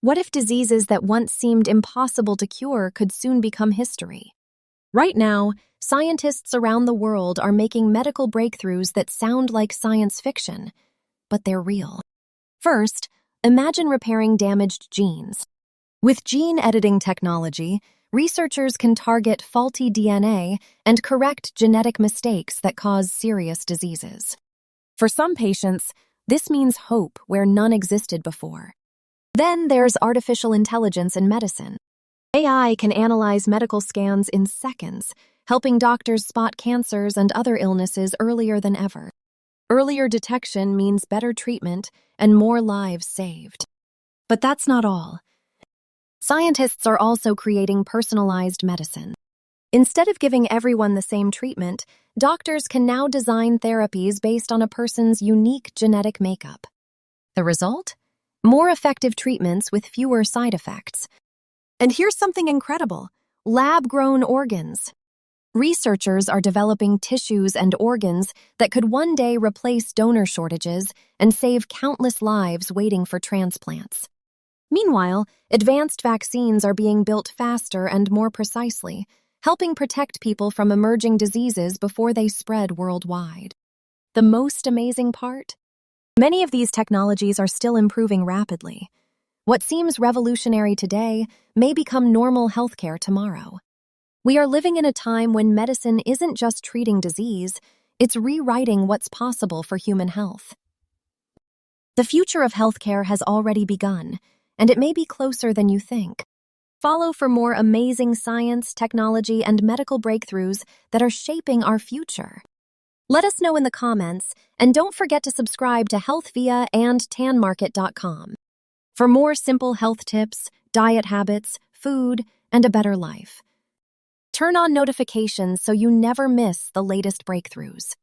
What if diseases that once seemed impossible to cure could soon become history? Right now, scientists around the world are making medical breakthroughs that sound like science fiction, but they're real. First, imagine repairing damaged genes. With gene editing technology, researchers can target faulty DNA and correct genetic mistakes that cause serious diseases. For some patients, this means hope where none existed before. Then there's artificial intelligence in medicine. AI can analyze medical scans in seconds, helping doctors spot cancers and other illnesses earlier than ever. Earlier detection means better treatment and more lives saved. But that's not all. Scientists are also creating personalized medicine. Instead of giving everyone the same treatment, doctors can now design therapies based on a person's unique genetic makeup. The result? More effective treatments with fewer side effects. And here's something incredible: lab-grown organs. Researchers are developing tissues and organs that could one day replace donor shortages and save countless lives waiting for transplants. Meanwhile, advanced vaccines are being built faster and more precisely, helping protect people from emerging diseases before they spread worldwide. The most amazing part? Many of these technologies are still improving rapidly. What seems revolutionary today may become normal healthcare tomorrow. We are living in a time when medicine isn't just treating disease, it's rewriting what's possible for human health. The future of healthcare has already begun, and it may be closer than you think. Follow for more amazing science, technology, and medical breakthroughs that are shaping our future. Let us know in the comments, and don't forget to subscribe to HealthVia and TanMarket.com for more simple health tips, diet habits, food, and a better life. Turn on notifications so you never miss the latest breakthroughs.